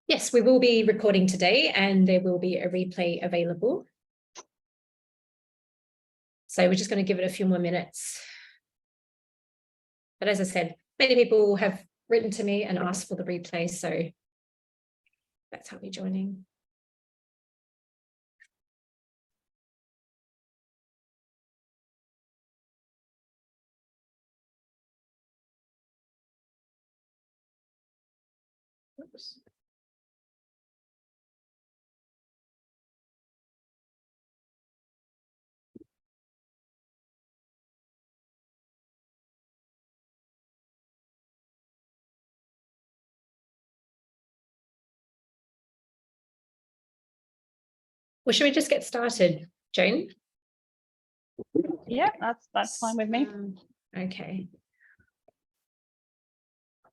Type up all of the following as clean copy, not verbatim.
Yes, we will be recording today and there will be a replay available. So we're just going to give it a few more minutes. But as I said, many people have written to me and asked for the replay, so that's how we're joining. Oops. Well, should we just get started, Jane? Yeah, that's fine with me. Okay.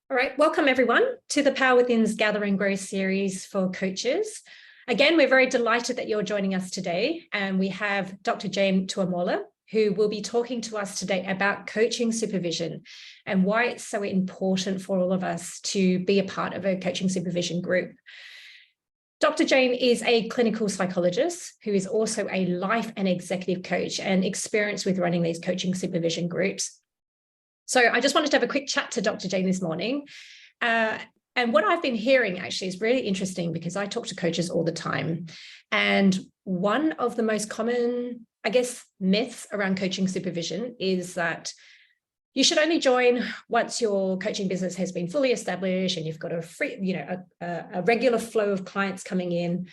All right, welcome everyone to the Power Within's Gather and Grow series for coaches. Again, we're very delighted that you're joining us today, and we have Dr. Jane Tuamola, who will be talking to us today about coaching supervision and why it's so important for all of us to be a part of a coaching supervision group. Dr. Jane is a clinical psychologist who is also a life and executive coach and experienced with running these coaching supervision groups. So I just wanted to have a quick chat to Dr. Jane this morning. And what I've been hearing actually is really interesting because I talk to coaches all the time. And one of the most common, I guess, myths around coaching supervision is that you should only join once your coaching business has been fully established and you've got a free, a regular flow of clients coming in.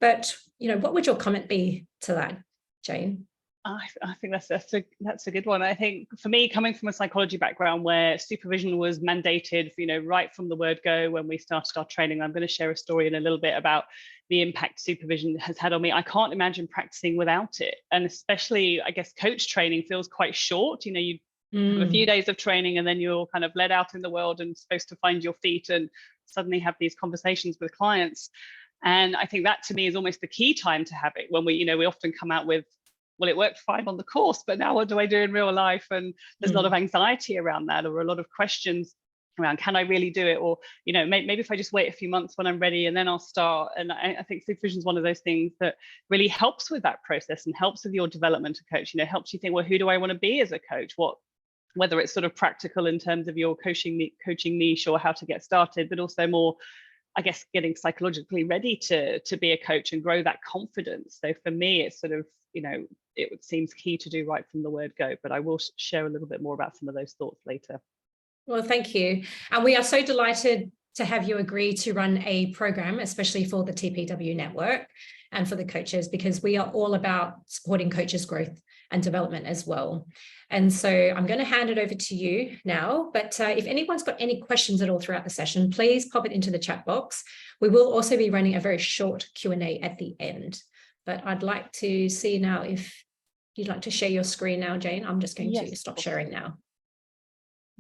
But, what would your comment be to that, Jane? I think that's a good one. I think for me, coming from a psychology background where supervision was mandated, right from the word go when we started our training, I'm going to share a story in a little bit about the impact supervision has had on me. I can't imagine practicing without it. And especially, I guess, coach training feels quite short. You have a few days of training and then you're kind of let out in the world and supposed to find your feet and suddenly have these conversations with clients. And I think that to me is almost the key time to have it when we often come out with, well, it worked fine on the course, but now what do I do in real life? And there's a lot of anxiety around that, or a lot of questions around, can I really do it? Or, maybe if I just wait a few months when I'm ready and then I'll start. And I think supervision is one of those things that really helps with that process and helps with your development as a coach, helps you think, well, who do I want to be as a coach? Whether it's sort of practical in terms of your coaching niche or how to get started, but also more, I guess, getting psychologically ready to be a coach and grow that confidence. So for me, it's sort of, it seems key to do right from the word go, but I will share a little bit more about some of those thoughts later. Well, thank you. And we are so delighted to have you agree to run a program, especially for the TPW network and for the coaches, because we are all about supporting coaches' growth and development as well. And so I'm going to hand it over to you now, but if anyone's got any questions at all throughout the session, please pop it into the chat box. We will also be running a very short Q&A at the end, but I'd like to see now if you'd like to share your screen now, Jane. I'm just going to stop sharing now.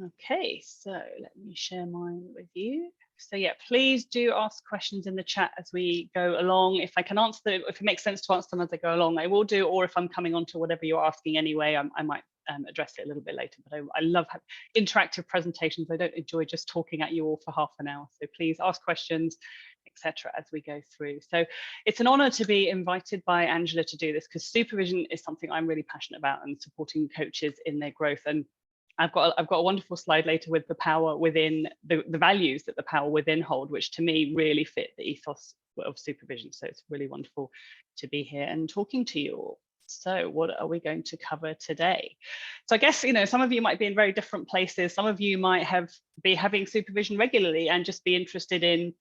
Okay, so let me share mine with you. So yeah, please do ask questions in the chat as we go along. If I can answer them, if it makes sense to answer them as I go along, I will do, or if I'm coming on to whatever you're asking anyway, I might address it a little bit later. But I love interactive presentations. I don't enjoy just talking at you all for half an hour. So please ask questions, etc. as we go through. So it's an honor to be invited by Angela to do this, because supervision is something I'm really passionate about and supporting coaches in their growth. And I've got a wonderful slide later with the power within, the values that the power within hold, which to me really fit the ethos of supervision. So it's really wonderful to be here and talking to you all. So what are we going to cover today? So I guess, some of you might be in very different places. Some of you might be having supervision regularly and just be interested in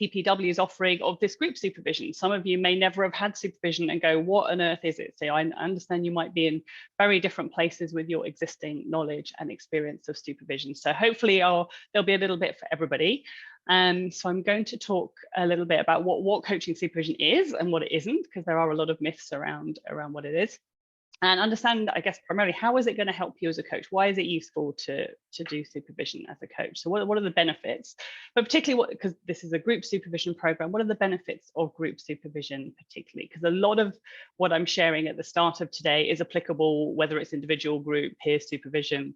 TPW's offering of this group supervision. Some of you may never have had supervision and go, what on earth is it? So I understand you might be in very different places with your existing knowledge and experience of supervision. So hopefully there'll be a little bit for everybody. So I'm going to talk a little bit about what coaching supervision is and what it isn't, because there are a lot of myths around what it is. And understand, I guess, primarily, how is it going to help you as a coach? Why is it useful to do supervision as a coach? So what are the benefits? But particularly, because this is a group supervision program, what are the benefits of group supervision particularly? Because a lot of what I'm sharing at the start of today is applicable, whether it's individual, group, peer supervision,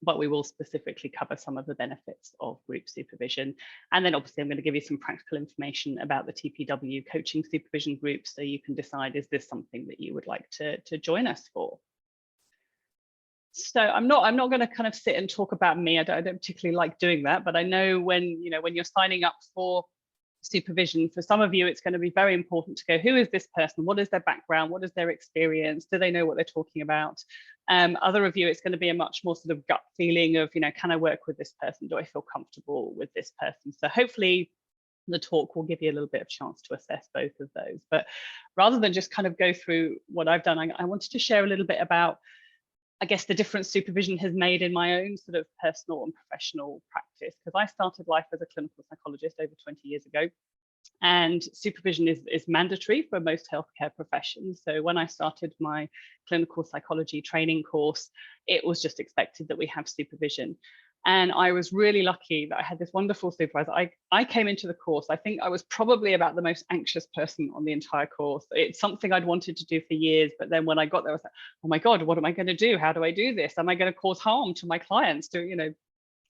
but we will specifically cover some of the benefits of group supervision. And then obviously I'm going to give you some practical information about the TPW coaching supervision group, so you can decide, is this something that you would like to join us for? So I'm not going to kind of sit and talk about me. I don't particularly like doing that, but I know when you're signing up for supervision, for some of you it's going to be very important to go, who is this person, what is their background, what is their experience, do they know what they're talking about? Other of you, it's going to be a much more sort of gut feeling of, can I work with this person, do I feel comfortable with this person? So hopefully the talk will give you a little bit of chance to assess both of those. But rather than just kind of go through what I've done, I wanted to share a little bit about, I guess, the difference supervision has made in my own sort of personal and professional practice, because I started life as a clinical psychologist over 20 years ago, and supervision is mandatory for most healthcare professions. So when I started my clinical psychology training course, it was just expected that we have supervision. And I was really lucky that I had this wonderful supervisor. I came into the course, I think I was probably about the most anxious person on the entire course. It's something I'd wanted to do for years, but then when I got there, I was like, oh my God, what am I going to do? How do I do this? Am I going to cause harm to my clients?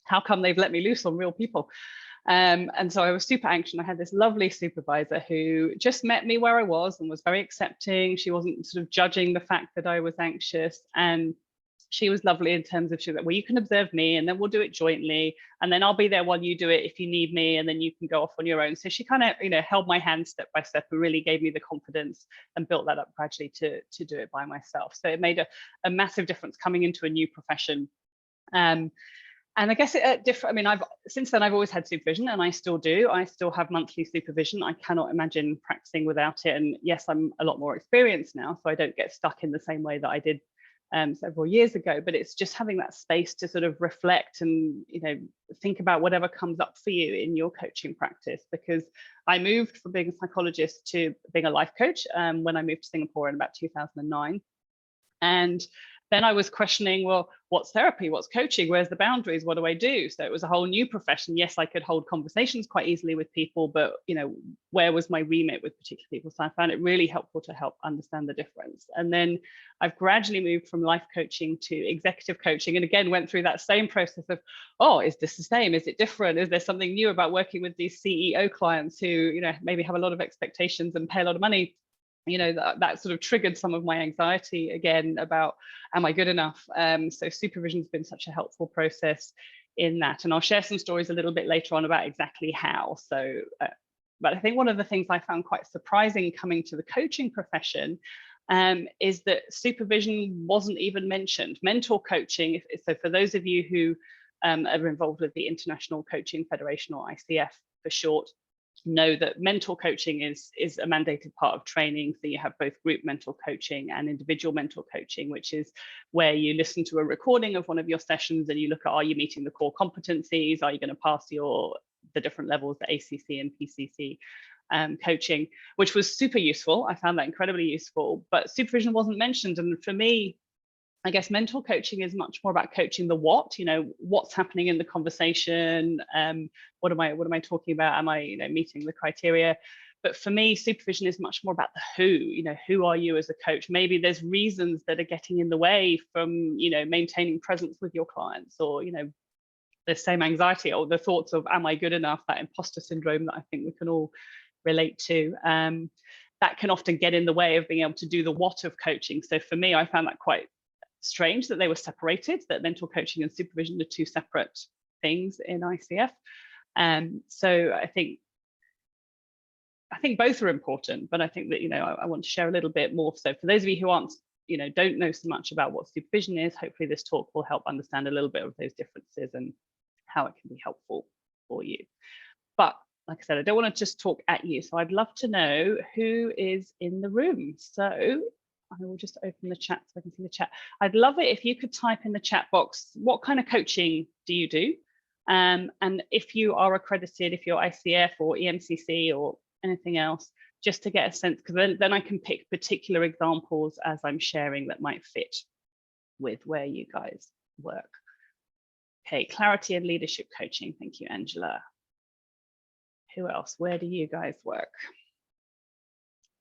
How come they've let me loose on real people? And so I was super anxious. I had this lovely supervisor who just met me where I was and was very accepting. She wasn't sort of judging the fact that I was anxious, and she was lovely in terms of, she was like, well, you can observe me and then we'll do it jointly, and then I'll be there while you do it if you need me, and then you can go off on your own. So she kind of held my hand step by step and really gave me the confidence and built that up gradually to do it by myself. So it made a massive difference coming into a new profession. And I guess since then I've always had supervision, and I still do. I still have monthly supervision. I cannot imagine practicing without it. And yes, I'm a lot more experienced now, so I don't get stuck in the same way that I did several years ago. But it's just having that space to sort of reflect and think about whatever comes up for you in your coaching practice. Because I moved from being a psychologist to being a life coach when I moved to Singapore in about 2009. And then I was questioning, well, what's therapy? What's coaching? Where's the boundaries? What do I do? So it was a whole new profession. Yes, I could hold conversations quite easily with people, but where was my remit with particular people? So I found it really helpful to help understand the difference. And then I've gradually moved from life coaching to executive coaching, and again went through that same process of, oh, is this the same? Is it different? Is there something new about working with these CEO clients who maybe have a lot of expectations and pay a lot of money? That sort of triggered some of my anxiety again about, am I good enough? So supervision has been such a helpful process in that, and I'll share some stories a little bit later on about exactly how. So but I think one of the things I found quite surprising coming to the coaching profession is that supervision wasn't even mentioned. Mentor coaching, so for those of you who are involved with the International Coaching Federation, or ICF for short, know that mentor coaching is a mandated part of training. So you have both group mentor coaching and individual mentor coaching, which is where you listen to a recording of one of your sessions and you look at, are you meeting the core competencies? Are you going to pass the different levels, the ACC and PCC coaching, which was super useful. I found that incredibly useful, but supervision wasn't mentioned. And for me, I guess mentor coaching is much more about coaching the what, what's happening in the conversation. What am I talking about? Am I, meeting the criteria? But for me, supervision is much more about the who are you as a coach? Maybe there's reasons that are getting in the way from, maintaining presence with your clients, or, the same anxiety or the thoughts of, am I good enough? That imposter syndrome that I think we can all relate to. That can often get in the way of being able to do the what of coaching. So for me, I found that quite strange that they were separated, that mentor coaching and supervision are two separate things in ICF. So I think both are important, but I think that I want to share a little bit more. So for those of you who aren't don't know so much about what supervision is, hopefully this talk will help understand a little bit of those differences and how it can be helpful for you. But like I said, I don't want to just talk at you, so I'd love to know who is in the room. So I will just open the chat so I can see the chat. I'd love it if you could type in the chat box, what kind of coaching do you do? And if you are accredited, if you're ICF or EMCC or anything else, just to get a sense, because then I can pick particular examples as I'm sharing that might fit with where you guys work. Okay, clarity and leadership coaching. Thank you, Angela. Who else? Where do you guys work?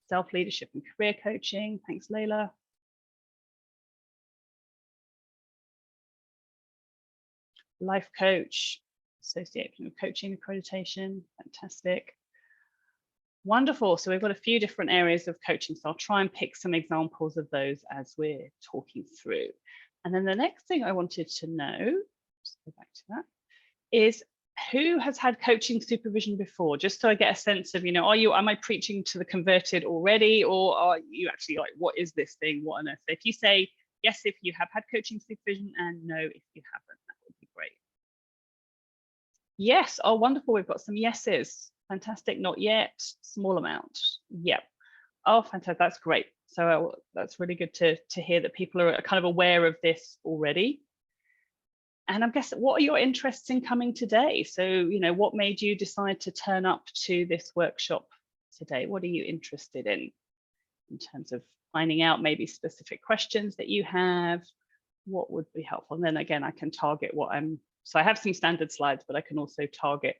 Self-leadership and career coaching. Thanks, Layla. life coach, Association of Coaching Accreditation, fantastic. Wonderful. So we've got a few different areas of coaching. So I'll try and pick some examples of those as we're talking through. And then the next thing I wanted to know, just go back to that, is who has had coaching supervision before? Just so I get a sense of, am I preaching to the converted already, or are you actually like, what is this thing? What on earth? So if you say yes, if you have had coaching supervision, and no, if you haven't, that would be great. Yes. Oh, wonderful. We've got some yeses. Fantastic. Not yet. Small amount. Yep. Oh, fantastic. That's great. So that's really good to hear that people are kind of aware of this already. And I'm guessing, what are your interests in coming today? So, what made you decide to turn up to this workshop today? What are you interested in terms of finding out maybe specific questions that you have? What would be helpful? And then again, I can target so I have some standard slides, but I can also target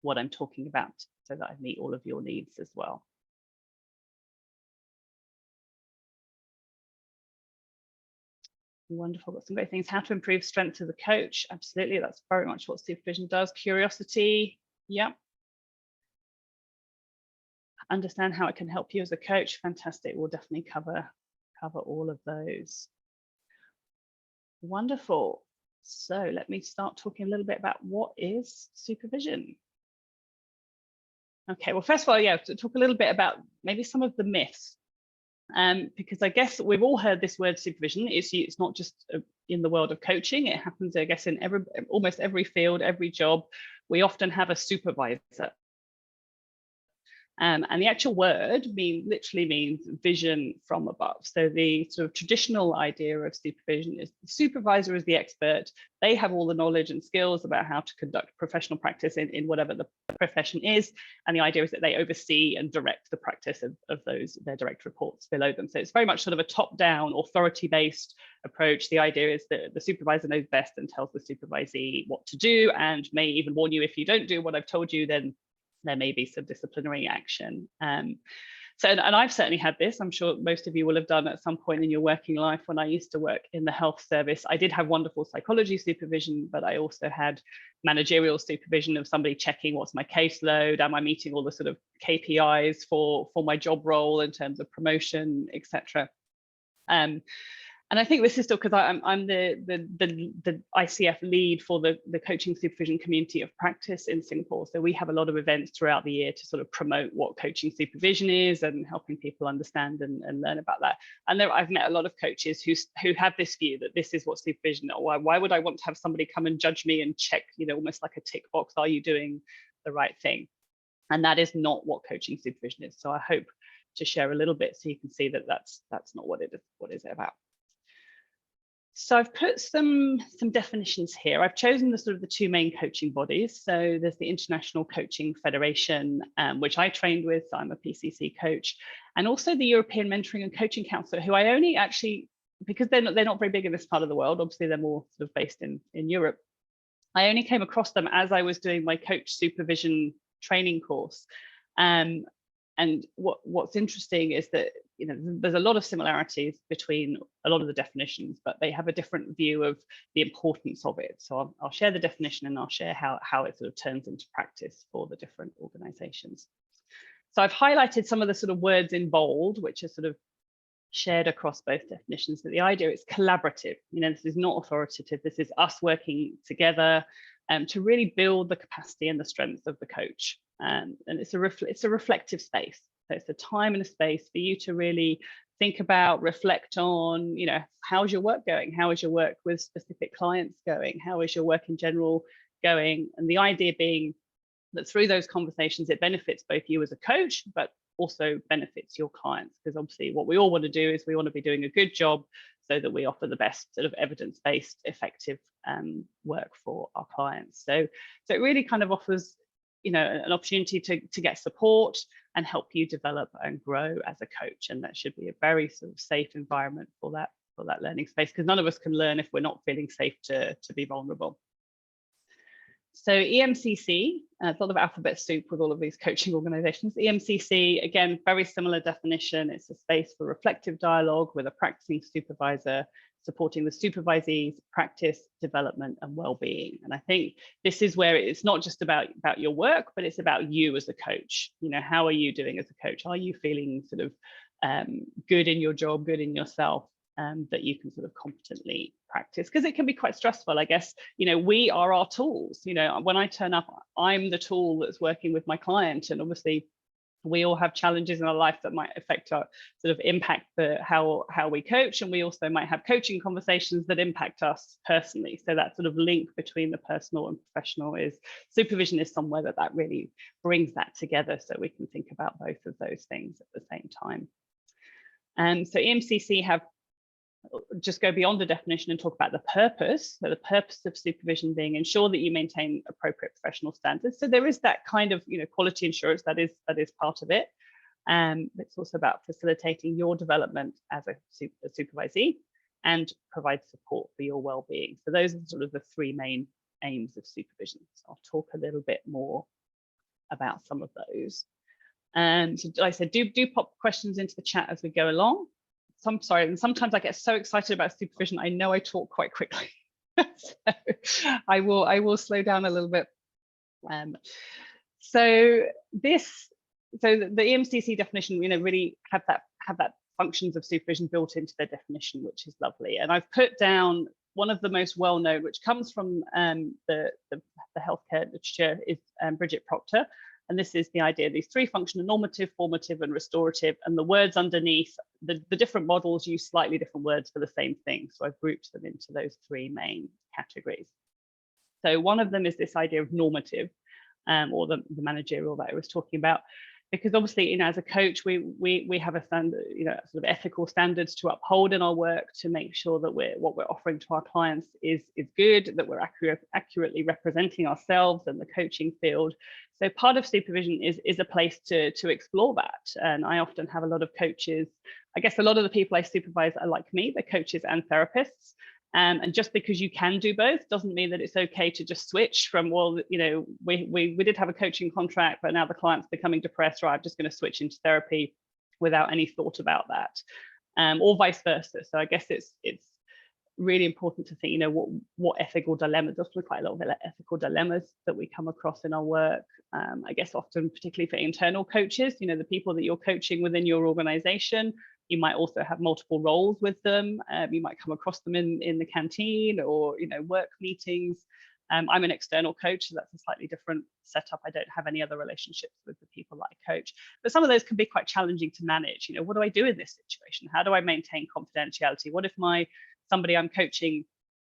what I'm talking about so that I meet all of your needs as well. Wonderful, got some great things. How to improve strength of the coach. Absolutely, that's very much what supervision does. Curiosity, yep. Understand how it can help you as a coach. Fantastic, we'll definitely cover all of those. Wonderful. So let me start talking a little bit about what is supervision. Okay, well, first of all, to talk a little bit about maybe some of the myths. Because I guess we've all heard this word supervision. It's not just in the world of coaching. It happens, I guess, in almost every field, every job. We often have a supervisor. And the actual word literally means vision from above. So the sort of traditional idea of supervision is the supervisor is the expert. They have all the knowledge and skills about how to conduct professional practice in whatever the profession is. And the idea is that they oversee and direct the practice of their direct reports below them. So it's very much sort of a top-down, authority-based approach. The idea is that the supervisor knows best and tells the supervisee what to do, and may even warn you, if you don't do what I've told you, then there may be some disciplinary action. And I've certainly had this. I'm sure most of you will have done at some point in your working life. When I used to work in the health service, I did have wonderful psychology supervision, but I also had managerial supervision of somebody checking what's my caseload, am I meeting all the sort of KPIs for my job role in terms of promotion, etc. And I think this is still because I'm the ICF lead for the coaching supervision community of practice in Singapore. So we have a lot of events throughout the year to sort of promote what coaching supervision is and helping people understand and learn about that. And I've met a lot of coaches who have this view that this is what supervision is. Why would I want to have somebody come and judge me and check, almost like a tick box, are you doing the right thing? And that is not what coaching supervision is. So I hope to share a little bit so you can see that that's not what it is. What is it about? So I've put some definitions here. I've chosen the two main coaching bodies. So there's the International Coaching Federation, which I trained with. So I'm a PCC coach, and also the European Mentoring and Coaching Council, who I only actually, because they're not very big in this part of the world. Obviously, they're more sort of based in Europe. I only came across them as I was doing my coach supervision training course. And what's interesting is that there's a lot of similarities between a lot of the definitions, but they have a different view of the importance of it. So I'll share the definition and I'll share how it sort of turns into practice for the different organizations. So I've highlighted some of the sort of words in bold, which are sort of shared across both definitions. But the idea is collaborative. This is not authoritative. This is us working together to really build the capacity and the strength of the coach. And it's a reflective space. So it's a time and a space for you to really think about, reflect on, how's your work going? How is your work with specific clients going? How is your work in general going? And the idea being that through those conversations, it benefits both you as a coach, but also benefits your clients, because obviously what we all want to do is we want to be doing a good job so that we offer the best sort of evidence-based, effective work for our clients. So it really kind of offers an opportunity to get support and help you develop and grow as a coach. And that should be a very sort of safe environment for that learning space, because none of us can learn if we're not feeling safe to be vulnerable. So EMCC, it's a lot of alphabet soup with all of these coaching organizations. EMCC, again, very similar definition. It's a space for reflective dialogue with a practicing supervisor supporting the supervisees' practice, development, and well-being. And I think this is where it's not just about your work, but it's about you as a coach. You know, how are you doing as a coach? Are you feeling sort of good in your job, good in yourself, that you can sort of competently practice? Because it can be quite stressful, I guess. You know, we are our tools. You know, when I turn up, I'm the tool that's working with my client, and obviously we all have challenges in our life that might affect our sort of impact how we coach, and we also might have coaching conversations that impact us personally. So that sort of link between the personal and professional is supervision is somewhere that really brings that together, so we can think about both of those things at the same time. And so EMCC have just go beyond the definition and talk about the purpose. So the purpose of supervision being ensure that you maintain appropriate professional standards. So there is that kind of, you know, quality assurance that is part of it. It's also about facilitating your development as a supervisee and provide support for your well-being. So those are sort of the three main aims of supervision. So I'll talk a little bit more about some of those. So like I said, do pop questions into the chat as we go along. Sorry, and sometimes I get so excited about supervision, I know I talk quite quickly. So I will slow down a little bit. So the EMCC definition, you know, really have that functions of supervision built into their definition, which is lovely. And I've put down one of the most well-known, which comes from the healthcare literature, is Bridget Proctor. And this is the idea, these three functional: normative, formative, and restorative. And the words underneath, the different models use slightly different words for the same thing. So I've grouped them into those three main categories. So one of them is this idea of normative, or the managerial that I was talking about. Because obviously, you know, as a coach, we have a standard, you know, sort of ethical standards to uphold in our work to make sure that what we're offering to our clients is good, that we're accurately representing ourselves and the coaching field. So part of supervision is a place to explore that. And I often have a lot of coaches. I guess a lot of the people I supervise are like me, they're coaches and therapists. And just because you can do both doesn't mean that it's okay to just switch from, well, you know, we did have a coaching contract, but now the client's becoming depressed, or I'm just going to switch into therapy without any thought about that, or vice versa. So I guess it's really important to think, you know, what ethical dilemmas. There's quite a lot of ethical dilemmas that we come across in our work. I guess often, particularly for internal coaches, you know, the people that you're coaching within your organization, you might also have multiple roles with them. You might come across them in the canteen or, you know, work meetings. I'm an external coach, so that's a slightly different setup. I don't have any other relationships with the people that I coach, but some of those can be quite challenging to manage. You know, what do I do in this situation? How do I maintain confidentiality? What if somebody I'm coaching,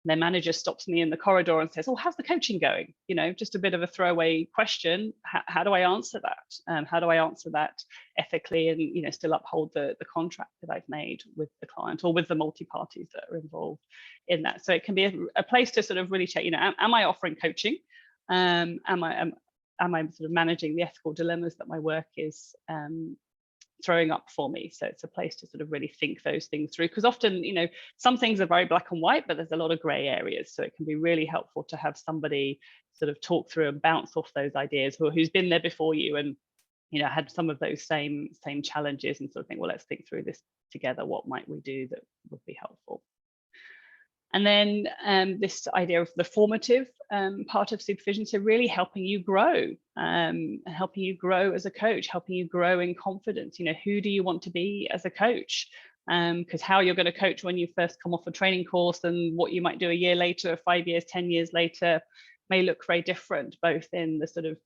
their manager stops me in the corridor and says, "Oh, how's the coaching going?" You know, just a bit of a throwaway question. How do I answer that? How do I answer that ethically and, you know, still uphold the contract that I've made with the client or with the multi-parties that are involved in that? So it can be a place to sort of really check, you know, am I offering coaching? Am I sort of managing the ethical dilemmas that my work is throwing up for me? So it's a place to sort of really think those things through, because often, you know, some things are very black and white, but there's a lot of gray areas. So it can be really helpful to have somebody sort of talk through and bounce off those ideas, who's been there before you and, you know, had some of those same challenges, and sort of think, well, let's think through this together. What might we do that would be helpful? And then this idea of the formative part of supervision, so really helping you grow as a coach, helping you grow in confidence. You know, who do you want to be as a coach? Because how you're going to coach when you first come off a training course and what you might do a year later, 5 years, 10 years later may look very different, both in the sort of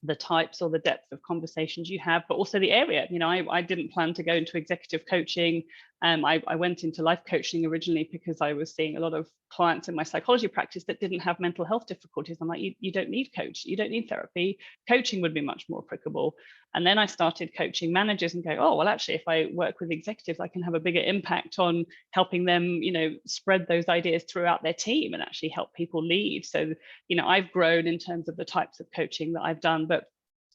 the types or the depth of conversations you have, but also the area. You know, I didn't plan to go into executive coaching. I went into life coaching originally because I was seeing a lot of clients in my psychology practice that didn't have mental health difficulties. I'm like, you don't need coach, you don't need therapy. Coaching would be much more applicable. And then I started coaching managers and go, oh, well, actually, if I work with executives, I can have a bigger impact on helping them, you know, spread those ideas throughout their team and actually help people lead. So, you know, I've grown in terms of the types of coaching that I've done, but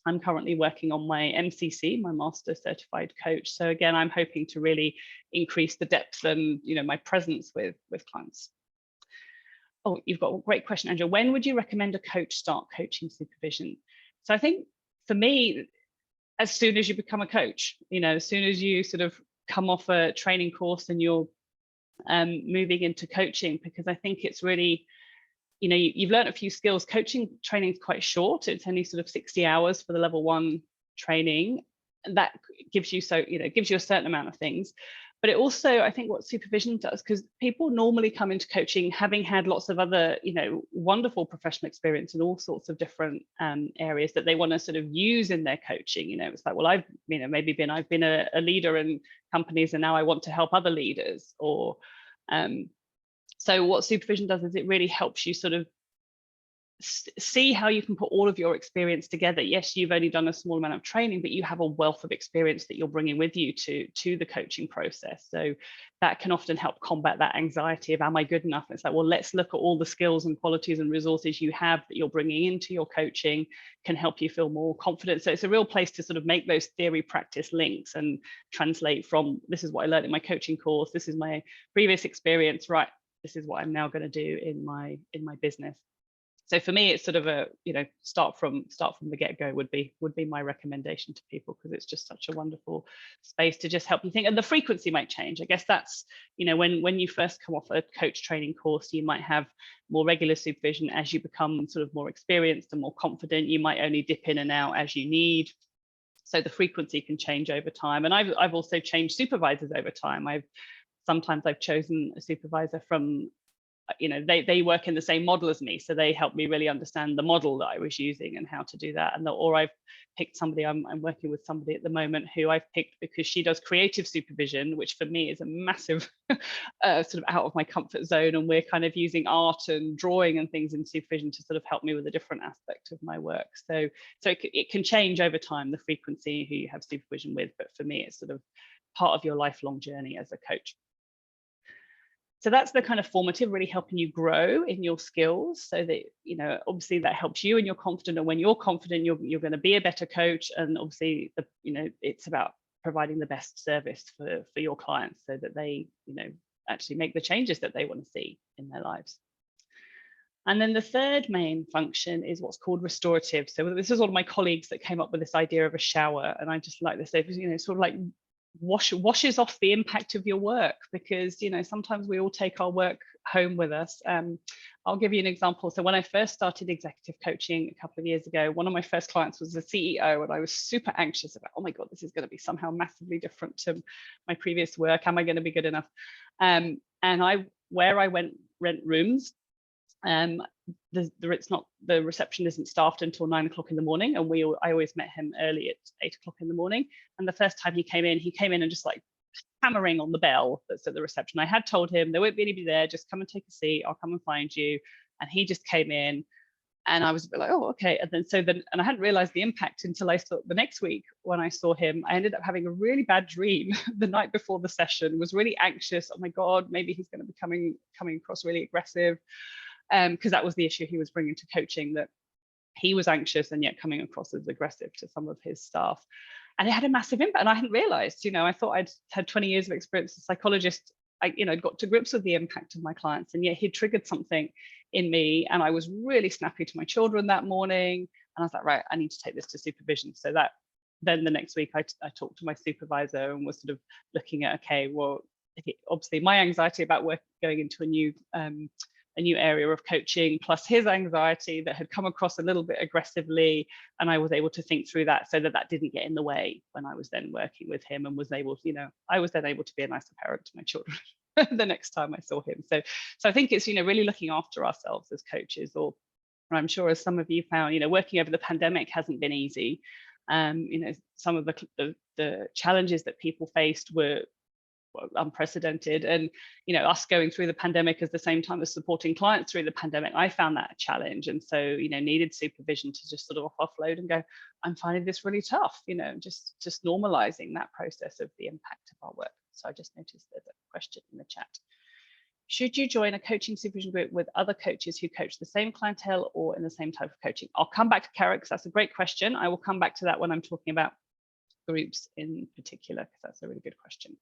I'm currently working on my MCC, my Master Certified Coach. So again, I'm hoping to really increase the depth and, you know, my presence with clients. Oh, you've got a great question, Angela. When would you recommend a coach start coaching supervision? So I think for me, as soon as you become a coach, you know, as soon as you sort of come off a training course and you're moving into coaching, because I think it's really, you know, you've learned a few skills. Coaching training is quite short. It's only sort of 60 hours for the level 1 training. And that gives you, so, you know, gives you a certain amount of things. But it also, I think what supervision does, because people normally come into coaching having had lots of other, you know, wonderful professional experience in all sorts of different areas that they want to sort of use in their coaching. You know, it's like, well, I've, you know, I've been a leader in companies and now I want to help other leaders. Or so what supervision does is it really helps you sort of see how you can put all of your experience together. Yes, you've only done a small amount of training, but you have a wealth of experience that you're bringing with you to the coaching process. So that can often help combat that anxiety of, am I good enough? It's like, well, let's look at all the skills and qualities and resources you have that you're bringing into your coaching, can help you feel more confident. So it's a real place to sort of make those theory practice links and translate from, this is what I learned in my coaching course, this is my previous experience, right, this is what I'm now going to do in my business. So for me, it's sort of a, you know, start from the get-go would be my recommendation to people, because it's just such a wonderful space to just help you think. And the frequency might change. I guess that's, you know, when you first come off a coach training course, you might have more regular supervision. As you become sort of more experienced and more confident, you might only dip in and out as you need. So the frequency can change over time. And I've also changed supervisors over time. Sometimes I've chosen a supervisor from, you know, they work in the same model as me, so they help me really understand the model that I was using and how to do that. Or I've picked somebody, I'm working with somebody at the moment who I've picked because she does creative supervision, which for me is a massive sort of out of my comfort zone, and we're kind of using art and drawing and things in supervision to sort of help me with a different aspect of my work. So it can change over time, the frequency who you have supervision with, but for me it's sort of part of your lifelong journey as a coach. So that's the kind of formative, really helping you grow in your skills, so that, you know, obviously that helps you and you're confident. And when you're confident, you're going to be a better coach. And obviously, you know, it's about providing the best service for your clients, so that they, you know, actually make the changes that they want to see in their lives. And then the third main function is what's called restorative. So this is all of my colleagues that came up with this idea of a shower. And I just like to say, you know, sort of like washes off the impact of your work, because, you know, sometimes we all take our work home with us. I'll give you an example. So when I first started executive coaching a couple of years ago, one of my first clients was the CEO, and I was super anxious about, oh my God, this is going to be somehow massively different to my previous work. Am I going to be good enough? And where I went rent rooms, the reception isn't staffed until 9 o'clock in the morning, and I always met him early at 8 o'clock in the morning. And the first time he came in and just like hammering on the bell that's at the reception. I had told him there won't be anybody there, just come and take a seat, I'll come and find you. And he just came in, and I was a bit like, oh, okay. And I hadn't realized the impact until I saw the next week when I saw him. I ended up having a really bad dream the night before the session, was really anxious. Oh my God, maybe he's going to be coming across really aggressive. Because that was the issue he was bringing to coaching, that he was anxious and yet coming across as aggressive to some of his staff. And it had a massive impact. And I hadn't realized, you know, I thought I'd had 20 years of experience as a psychologist. I'd got to grips with the impact of my clients, and yet he triggered something in me. And I was really snappy to my children that morning. And I was like, right, I need to take this to supervision. So then the next week I talked to my supervisor and was sort of looking at, okay, well, obviously my anxiety about going into a new area of coaching, plus his anxiety that had come across a little bit aggressively. And I was able to think through that so that didn't get in the way when I was then working with him, and was able, you know, I was then able to be a nicer parent to my children the next time I saw him. So I think it's, you know, really looking after ourselves as coaches. Or I'm sure, as some of you found, you know, working over the pandemic hasn't been easy. You know, some of the challenges that people faced were unprecedented, and, you know, us going through the pandemic at the same time as supporting clients through the pandemic, I found that a challenge. And so, you know, needed supervision to just sort of offload and go, I'm finding this really tough, you know, just normalizing that process of the impact of our work. So I just noticed there's a question in the chat. Should you join a coaching supervision group with other coaches who coach the same clientele or in the same type of coaching? I'll come back to Kara, because that's a great question. I will come back to that when I'm talking about groups in particular, because that's a really good question.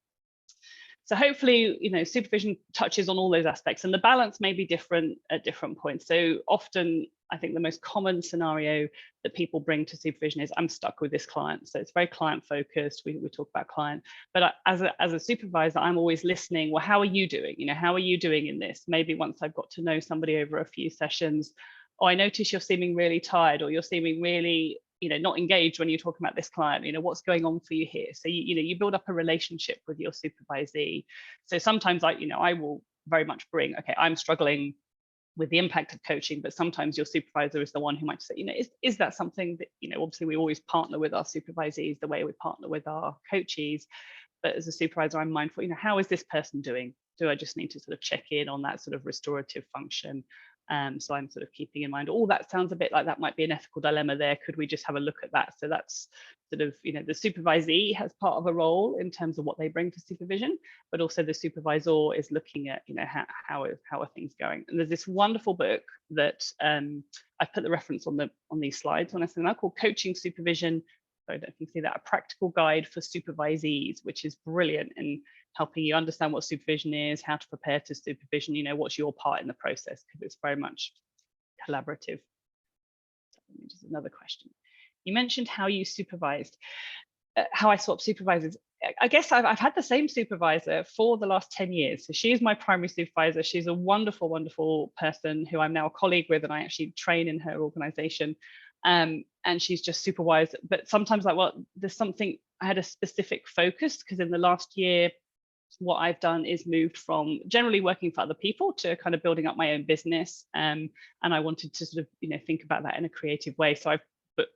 So hopefully, you know, supervision touches on all those aspects, and the balance may be different at different points. So often I think the most common scenario that people bring to supervision is I'm stuck with this client. So it's very client focused. We talk about client, but as a supervisor, I'm always listening. Well, how are you doing? You know, how are you doing in this? Maybe once I've got to know somebody over a few sessions, oh, I notice you're seeming really tired, or you're seeming really, you know, not engaged when you're talking about this client. You know, what's going on for you here? So you build up a relationship with your supervisee. So sometimes I will very much bring, okay, I'm struggling with the impact of coaching, but sometimes your supervisor is the one who might say, you know, is that something that, you know, obviously we always partner with our supervisees the way we partner with our coaches, but as a supervisor, I'm mindful, you know, how is this person doing? Do I just need to sort of check in on that sort of restorative function? So I'm sort of keeping in mind, oh, that sounds a bit like that might be an ethical dilemma there. Could we just have a look at that? So that's sort of, you know, the supervisee has part of a role in terms of what they bring to supervision, but also the supervisor is looking at, you know, how are things going. And there's this wonderful book that I've put the reference on these slides when I send out, called Coaching Supervision. So I don't know if you can see that, a practical guide for supervisees, which is brilliant in helping you understand what supervision is, how to prepare to supervision, you know, what's your part in the process, because it's very much collaborative. So just another question. You mentioned how you supervised, how I swap supervisors. I guess I've had the same supervisor for the last 10 years. So she's my primary supervisor. She's a wonderful, wonderful person who I'm now a colleague with, and I actually train in her organization. And she's just super wise. But sometimes, like, well, there's something, I had a specific focus, because in the last year, what I've done is moved from generally working for other people to kind of building up my own business. And I wanted to sort of, you know, think about that in a creative way. So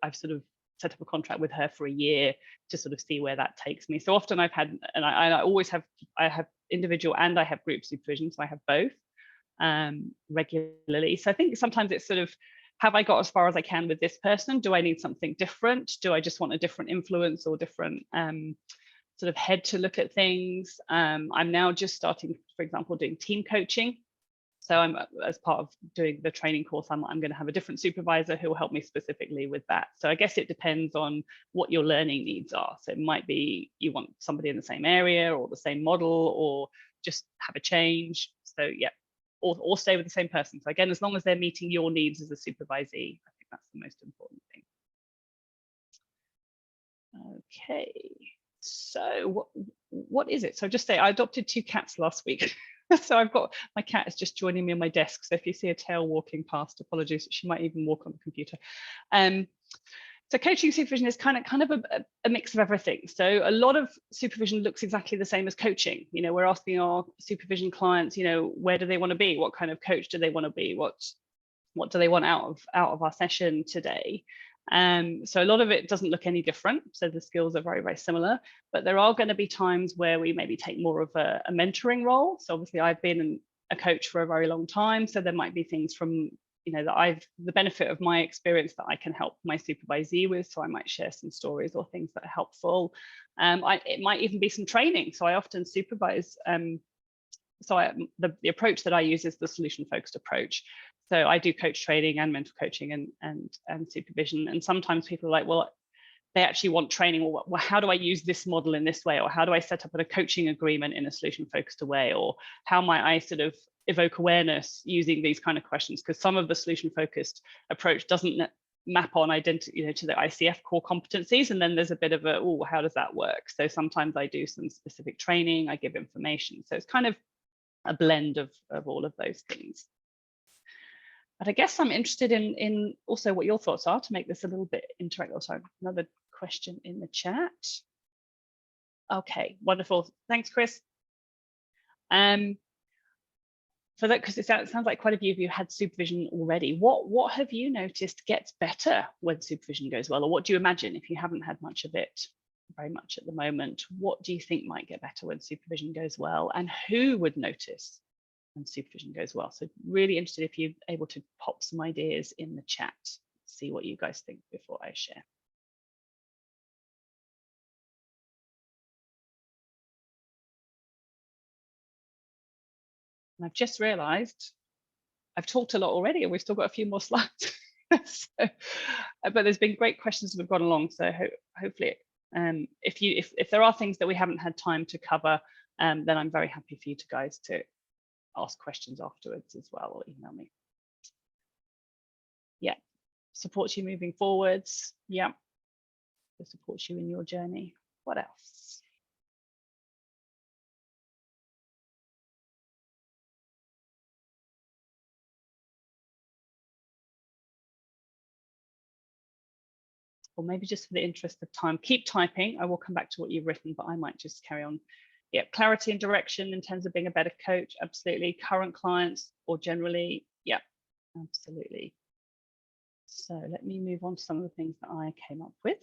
I've sort of set up a contract with her for a year to sort of see where that takes me. So often I've had, and I always have, I have individual and I have group supervision. So I have both regularly. So I think sometimes it's sort of, have I got as far as I can with this person? Do I need something different? Do I just want a different influence or different sort of head to look at things? I'm now just starting, for example, doing team coaching. So I'm, as part of doing the training course, I'm going to have a different supervisor who will help me specifically with that. So I guess it depends on what your learning needs are. So it might be you want somebody in the same area or the same model, or just have a change. So yeah, or stay with the same person. So again, as long as they're meeting your needs as a supervisee, I think that's the most important thing. Okay. So what is it? So just say I adopted 2 cats last week. So I've got, my cat is just joining me on my desk. So if you see a tail walking past, apologies. She might even walk on the computer. So coaching supervision is kind of a mix of everything. So a lot of supervision looks exactly the same as coaching. You know, we're asking our supervision clients, you know, where do they want to be? What kind of coach do they want to be? What do they want out of our session today? So a lot of it doesn't look any different. So the skills are very, very similar, but there are going to be times where we maybe take more of a mentoring role. So obviously I've been a coach for a very long time. So there might be things from, you know, that the benefit of my experience that I can help my supervisee with. So I might share some stories or things that are helpful. It might even be some training. So I often supervise. The approach that I use is the solution-focused approach. So I do coach training and mentor coaching and supervision. And sometimes people are like, well, they actually want training. Well, how do I use this model in this way? Or how do I set up a coaching agreement in a solution-focused way? Or how might I sort of evoke awareness using these kind of questions? Because some of the solution-focused approach doesn't map on identity, you know, to the ICF core competencies. And then there's a bit of a, oh, how does that work? So sometimes I do some specific training, I give information. So it's kind of a blend of all of those things. But I guess I'm interested in also what your thoughts are to make this a little bit interactive. So another question in the chat. Okay, wonderful. Thanks, Chris. For that, because it sounds like quite a few of you had supervision already. What have you noticed gets better when supervision goes well? Or what do you imagine, if you haven't had much of it very much at the moment, what do you think might get better when supervision goes well? And who would notice when supervision goes well? So really interested if you're able to pop some ideas in the chat, see what you guys think before I share. And I've just realized I've talked a lot already and we've still got a few more slides. So, but there's been great questions that have gone along. So hopefully, if there are things that we haven't had time to cover, then I'm very happy for you guys to ask questions afterwards as well, or email me. Yeah, supports you moving forwards. Yeah, it supports you in your journey. What else? Or maybe just for the interest of time, keep typing. I will come back to what you've written, but I might just carry on. Yeah, clarity and direction in terms of being a better coach. Absolutely. Current clients or generally. Yeah, absolutely. So let me move on to some of the things that I came up with.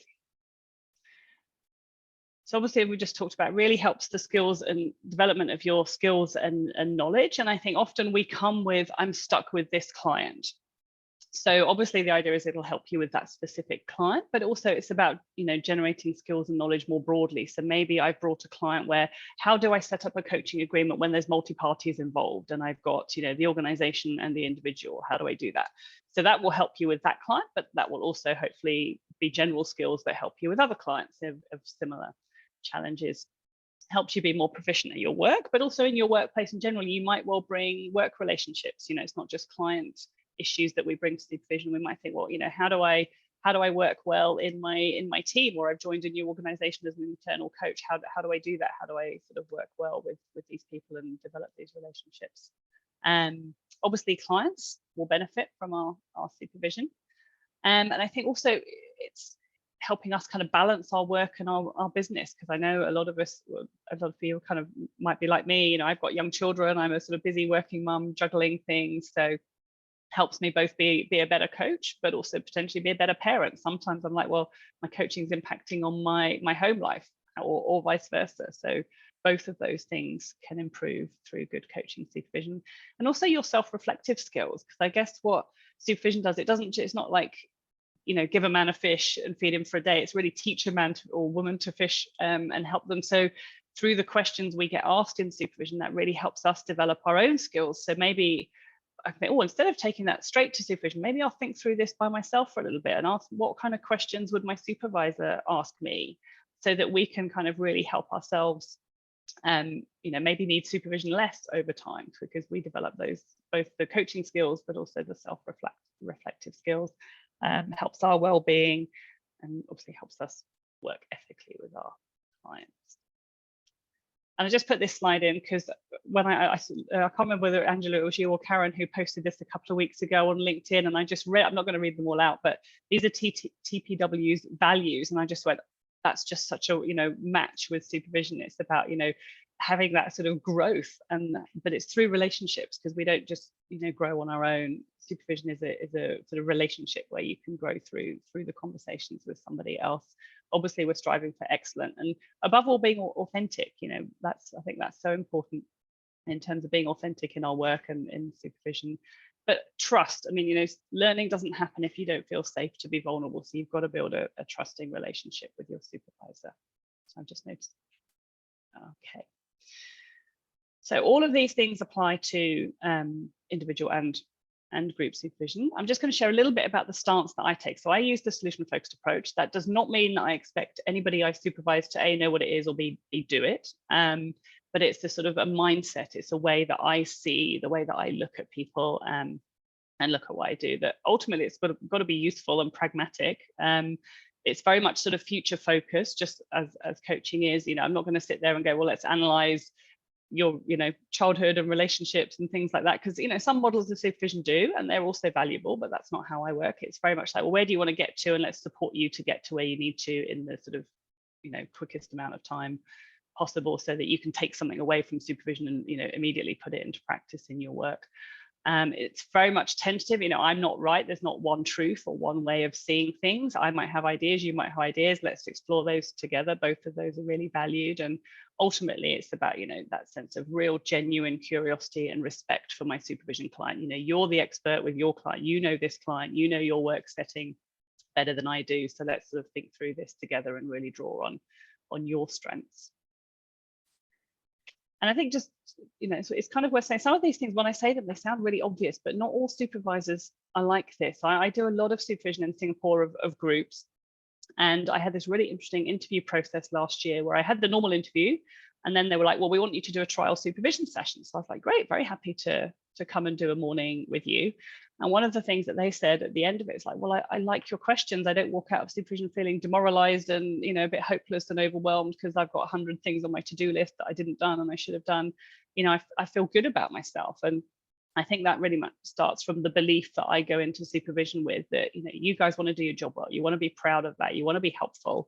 So obviously we just talked about, really helps the skills and development of your skills and knowledge. And I think often we come with, I'm stuck with this client. So obviously the idea is it'll help you with that specific client, but also it's about, generating skills and knowledge more broadly. So maybe I've brought a client where, how do I set up a coaching agreement when there's multi-parties involved and I've got, the organization and the individual, how do I do that? So that will help you with that client, but that will also hopefully be general skills that help you with other clients of similar challenges. Helps you be more proficient at your work, but also in your workplace in general. You might well bring work relationships. It's not just client issues that we bring to supervision. We might think, well, how do I work well in my team, or I've joined a new organization as an internal coach. How do I do that? How do I sort of work well with these people and develop these relationships? Obviously clients will benefit from our supervision. And I think also it's helping us kind of balance our work and our business, because I know a lot of you kind of might be like me. I've got young children. I'm a sort of busy working mum, juggling things. So helps me both be a better coach, but also potentially be a better parent. Sometimes I'm like, well, my coaching is impacting on my home life, or vice versa. So both of those things can improve through good coaching supervision. And also your self-reflective skills, because I guess what supervision does, it's not like, give a man a fish and feed him for a day. It's really teach a man or woman to fish and help them. So through the questions we get asked in supervision, that really helps us develop our own skills. So maybe I think, instead of taking that straight to supervision, maybe I'll think through this by myself for a little bit and ask, what kind of questions would my supervisor ask me, so that we can kind of really help ourselves, maybe need supervision less over time, because we develop those, both the coaching skills, but also the self-reflective skills. Helps our well-being, and obviously helps us work ethically with our clients. And I just put this slide in because when I can't remember whether Angela, it was you or Karen who posted this a couple of weeks ago on LinkedIn, and I just read, I'm not going to read them all out, but these are TPW's values, and I just went, that's just such a match with supervision. It's about having that sort of growth, but it's through relationships, because we don't just grow on our own. Supervision is a sort of relationship where you can grow through the conversations with somebody else. Obviously we're striving for excellent, and above all being authentic. I think that's so important in terms of being authentic in our work and in supervision. But trust, learning doesn't happen if you don't feel safe to be vulnerable. So you've got to build a trusting relationship with your supervisor. So I've just noticed. Okay. So all of these things apply to individual and group supervision. I'm just going to share a little bit about the stance that I take. So I use the solution-focused approach. That does not mean that I expect anybody I supervise to A, know what it is, or B, do it. But it's the sort of a mindset. It's a way that I see, the way that I look at people and look at what I do, that ultimately it's got to be useful and pragmatic. It's very much sort of future focused, just as coaching is. I'm not going to sit there and go, well, let's analyze your childhood and relationships and things like that, because some models of supervision do, and they're also valuable, but that's not how I work. It's very much like, well, where do you want to get to, and let's support you to get to where you need to in the sort of quickest amount of time possible, so that you can take something away from supervision and immediately put it into practice in your work. It's very much tentative. I'm not right. There's not one truth or one way of seeing things. I might have ideas, you might have ideas. Let's explore those together. Both of those are really valued. And ultimately, it's about, that sense of real, genuine curiosity and respect for my supervision client. You're the expert with your client. This client, your work setting better than I do. So let's sort of think through this together and really draw on your strengths. And I think just, it's kind of worth saying some of these things, when I say them, they sound really obvious, but not all supervisors are like this. I do a lot of supervision in Singapore of groups. And I had this really interesting interview process last year where I had the normal interview, and then they were like, well, we want you to do a trial supervision session. So I was like, great, very happy to to come and do a morning with you. And one of the things that they said at the end of it is like, well, I like your questions. I don't walk out of supervision feeling demoralized and, a bit hopeless and overwhelmed because I've got 100 things on my to-do list that I didn't done and I should have done. I feel good about myself. And I think that really much starts from the belief that I go into supervision with, that, you guys want to do your job well. You want to be proud of that. You want to be helpful.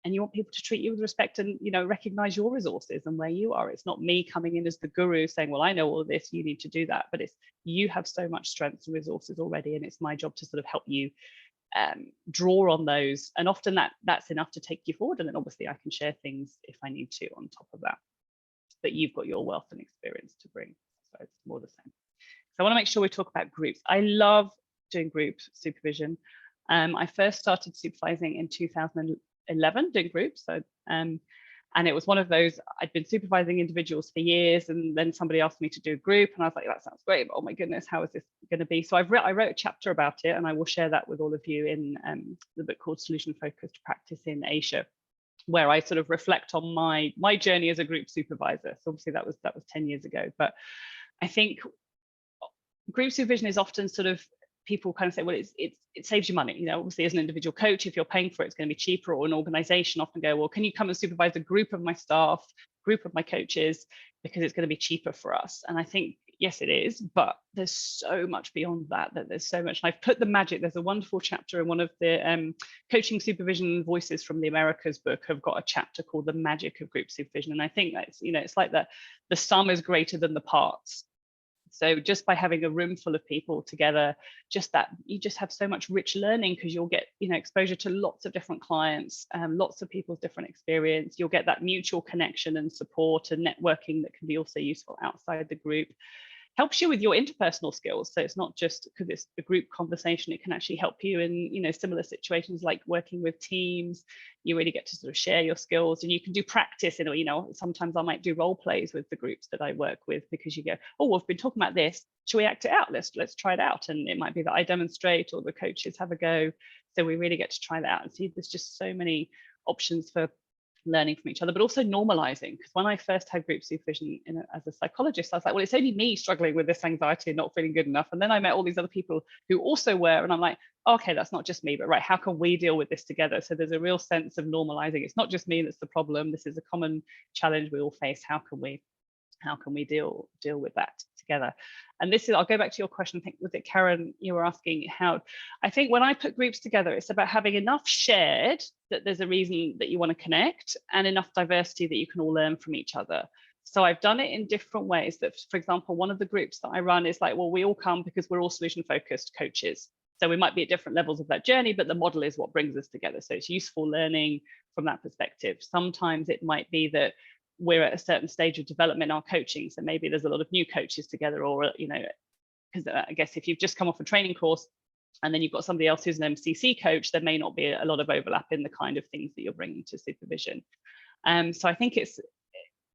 And you want people to treat you with respect and, recognize your resources and where you are. It's not me coming in as the guru saying, well, I know all of this, you need to do that. But it's, you have so much strengths and resources already. And it's my job to sort of help you draw on those. And often that's enough to take you forward. And then obviously I can share things if I need to on top of that. But you've got your wealth and experience to bring. So it's more the same. So I want to make sure we talk about groups. I love doing group supervision. I first started supervising in 2011, doing groups. So, and it was one of those, I'd been supervising individuals for years, and then somebody asked me to do a group, and I was like, that sounds great, but oh my goodness, how is this going to be? So I wrote a chapter about it, and I will share that with all of you in the book called Solution Focused Practice in Asia, where I sort of reflect on my journey as a group supervisor. So obviously that was 10 years ago, but I think group supervision is often sort of, people kind of say, well, it saves you money. Obviously as an individual coach, if you're paying for it, it's going to be cheaper. Or an organization often go, well, can you come and supervise a group of my staff, group of my coaches, because it's going to be cheaper for us. And I think, yes, it is, but there's so much beyond that there's so much. And I've put the magic, there's a wonderful chapter in one of the coaching supervision voices from the Americas book, have got a chapter called The Magic of Group Supervision. And I think that's, it's like the sum is greater than the parts. So just by having a room full of people together, you just have so much rich learning, because you'll get, exposure to lots of different clients, lots of people's different experience. You'll get that mutual connection and support and networking that can be also useful outside the group. Helps you with your interpersonal skills. So it's not just because it's a group conversation, it can actually help you in, similar situations like working with teams. You really get to sort of share your skills, and you can do practice. Sometimes I might do role plays with the groups that I work with, because you go, oh, we've been talking about this. Should we act it out? Let's try it out. And it might be that I demonstrate or the coaches have a go. So we really get to try that out and see. There's just so many options for learning from each other, but also normalizing. Because when I first had group supervision as a psychologist, I was like, well, it's only me struggling with this anxiety and not feeling good enough. And then I met all these other people who also were, and I'm like, okay, that's not just me, but right, how can we deal with this together? So there's a real sense of normalizing. It's not just me that's the problem. This is a common challenge we all face. How can we deal with that together? And this is, I'll go back to your question. I think, was it Karen, you were asking how? I think when I put groups together, it's about having enough shared that there's a reason that you want to connect, and enough diversity that you can all learn from each other. So I've done it in different ways. That, for example, one of the groups that I run is like, well, we all come because we're all solution focused coaches. So we might be at different levels of that journey, but the model is what brings us together. So it's useful learning from that perspective. Sometimes it might be that we're at a certain stage of development in our coaching. So maybe there's a lot of new coaches together, or, because I guess if you've just come off a training course and then you've got somebody else who's an MCC coach, there may not be a lot of overlap in the kind of things that you're bringing to supervision. So I think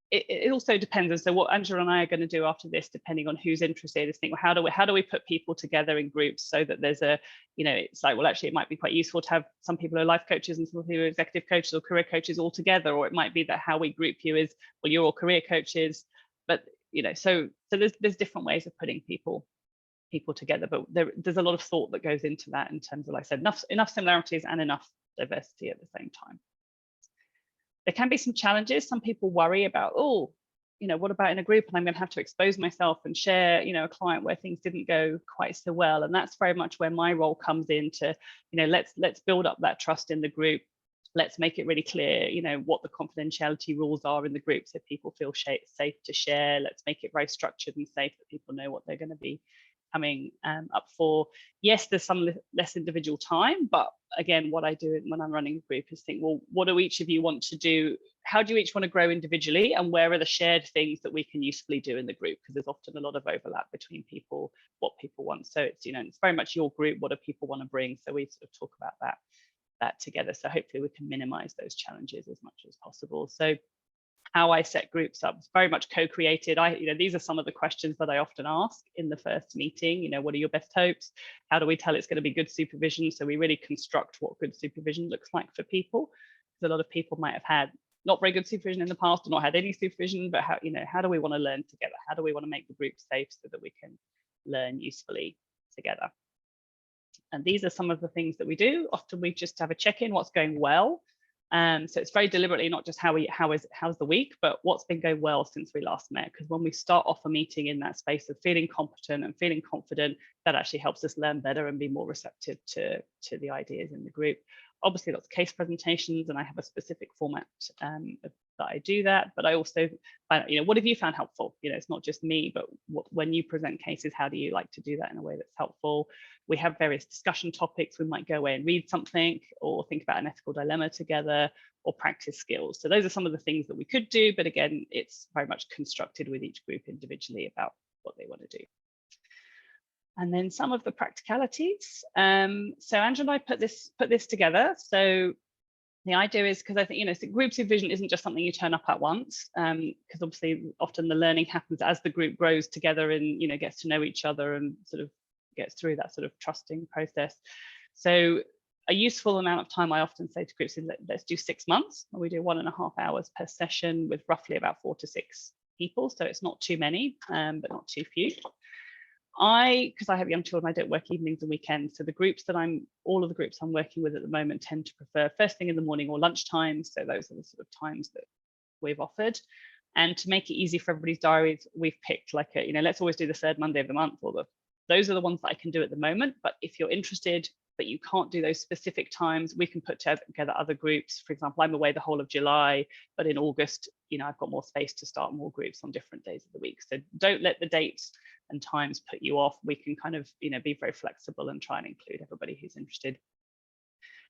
it also depends. And so what Angela and I are going to do after this, depending on who's interested, is think, well, how do we put people together in groups so that there's a, it's like, well, actually, it might be quite useful to have some people who are life coaches and some people who are executive coaches or career coaches all together. Or it might be that how we group you is, well, you're all career coaches, but, so there's different ways of putting people together. But there's a lot of thought that goes into that in terms of, like I said, enough similarities and enough diversity at the same time. There can be some challenges. Some people worry about, oh, what about in a group and I'm going to have to expose myself and share, a client where things didn't go quite so well. And that's very much where my role comes into, let's build up that trust in the group. Let's make it really clear, what the confidentiality rules are in the group, so people feel safe to share. Let's make it very structured and safe, that people know what they're going to be coming up for. Yes, there's some less individual time, but again, what I do when I'm running a group is think, well, what do each of you want to do? How do you each want to grow individually, and where are the shared things that we can usefully do in the group? Because there's often a lot of overlap between people, what people want. So it's, it's very much your group. What do people want to bring? So we sort of talk about that together. So hopefully we can minimize those challenges as much as possible. So how I set groups up is very much co-created. These are some of the questions that I often ask in the first meeting. What are your best hopes? How do we tell it's going to be good supervision? So we really construct what good supervision looks like for people. Because a lot of people might have had, not very good supervision in the past or not had any supervision, but how do we want to learn together? How do we want to make the group safe so that we can learn usefully together? And these are some of the things that we do. Often we just have a check-in, what's going well. So it's very deliberately not just how's the week, but what's been going well since we last met. Because when we start off a meeting in that space of feeling competent and feeling confident, that actually helps us learn better and be more receptive to the ideas in the group. Obviously, lots of case presentations, and I have a specific format that I do that. But I also, what have you found helpful? It's not just me, but when you present cases, how do you like to do that in a way that's helpful? We have various discussion topics. We might go away and read something, or think about an ethical dilemma together, or practice skills. So those are some of the things that we could do. But again, it's very much constructed with each group individually about what they want to do. And then some of the practicalities. So Angela and I put this together. So the idea is, because I think, group supervision isn't just something you turn up at once, because obviously often the learning happens as the group grows together and, gets to know each other and sort of gets through that sort of trusting process. So a useful amount of time I often say to groups is, let's do 6 months. And we do 1.5 hours per session with roughly about 4 to 6 people. So it's not too many, but not too few. Because I have young children, I don't work evenings and weekends. So all of the groups I'm working with at the moment tend to prefer first thing in the morning or lunchtime. So those are the sort of times that we've offered. And to make it easy for everybody's diaries, we've picked like let's always do the third Monday of the month, or those are the ones that I can do at the moment. But if you're interested, but you can't do those specific times, we can put together other groups. For example, I'm away the whole of July, but in August, I've got more space to start more groups on different days of the week. So don't let the dates and times put you off. We can kind of, be very flexible and try and include everybody who's interested.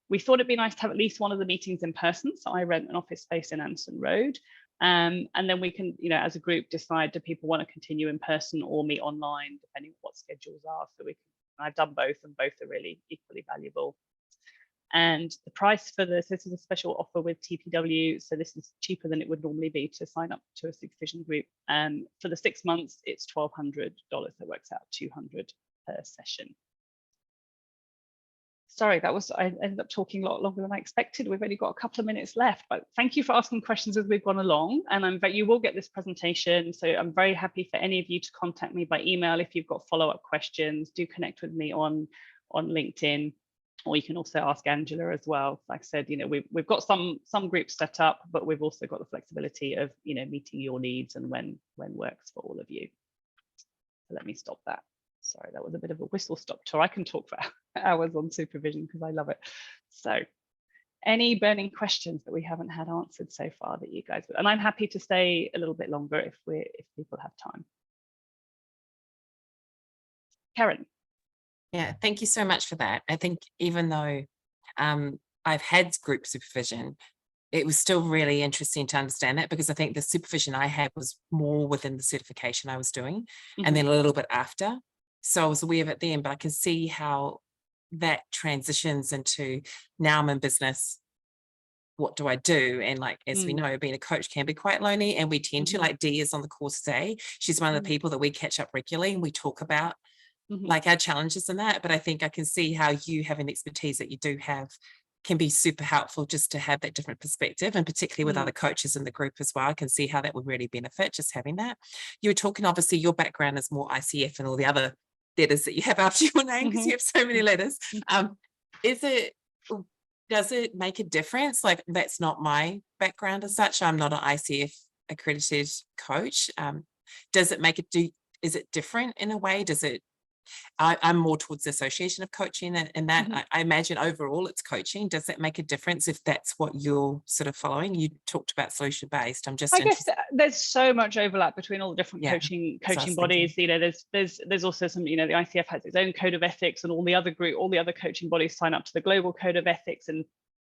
We thought it'd be nice to have at least one of the meetings in person. So I rent an office space in Anderson Road. And then we can, as a group, decide, do people want to continue in person or meet online, depending on what schedules are. So I've done both, and both are really equally valuable. And the price for this is a special offer with TPW. So this is cheaper than it would normally be to sign up to a supervision group. For the 6 months, it's $1,200. That works out $200 per session. Sorry, I ended up talking a lot longer than I expected. We've only got a couple of minutes left, but thank you for asking questions as we've gone along. And you will get this presentation. So I'm very happy for any of you to contact me by email if you've got follow-up questions. Do connect with me on LinkedIn, or you can also ask Angela as well. Like I said, we've got some groups set up, but we've also got the flexibility of meeting your needs and when works for all of you. So let me stop that. Sorry, that was a bit of a whistle stop tour. I can talk for hours on supervision because I love it. So any burning questions that we haven't had answered so far that you guys would, and I'm happy to stay a little bit longer if people have time. Karen. Yeah, thank you so much for that. I think even though I've had group supervision, it was still really interesting to understand that, because I think the supervision I had was more within the certification I was doing, and then a little bit after. So I was aware of it then, but I can see how that transitions into, now I'm in business, what do I do? And like, as we know, being a coach can be quite lonely, and we tend to, like Dee is on the course today. She's one of the people that we catch up regularly and we talk about like our challenges in that. But I think I can see how you having the expertise that you do have can be super helpful, just to have that different perspective, and particularly with other coaches in the group as well. I can see how that would really benefit, just having that. You were talking, obviously your background is more ICF and all the other letters that you have after your name, because you have so many letters. Does it make a difference? Like, that's not my background as such. I'm not an ICF accredited coach. Does it make it is it different in a way? I'm more towards the association of coaching, and that I imagine overall it's coaching. Does that make a difference if that's what you're sort of following? You talked about solution based. I'm just interested. I guess there's so much overlap between all the different coaching bodies. There's also some, the ICF has its own code of ethics, and all the other coaching bodies sign up to the global code of ethics, and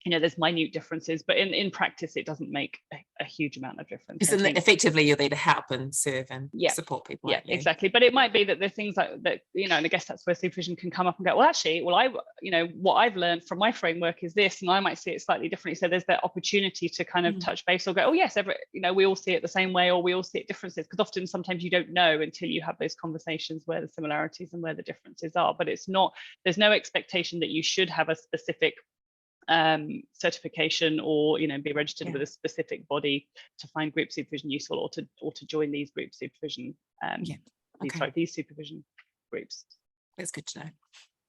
there's minute differences, but in practice, it doesn't make a huge amount of difference. Because effectively, you're there to help and serve and support people. Yeah, exactly. But it might be that there's things like that, and I guess that's where supervision can come up and go, well, actually, what I've learned from my framework is this, and I might see it slightly differently. So there's that opportunity to kind of touch base, or go, oh yes, we all see it the same way, or we all see it differences. Because often, sometimes you don't know until you have those conversations where the similarities and where the differences are. But there's no expectation that you should have a specific certification, or be registered with a specific body to find group supervision useful, or to join these group supervision these supervision groups. That's good to know.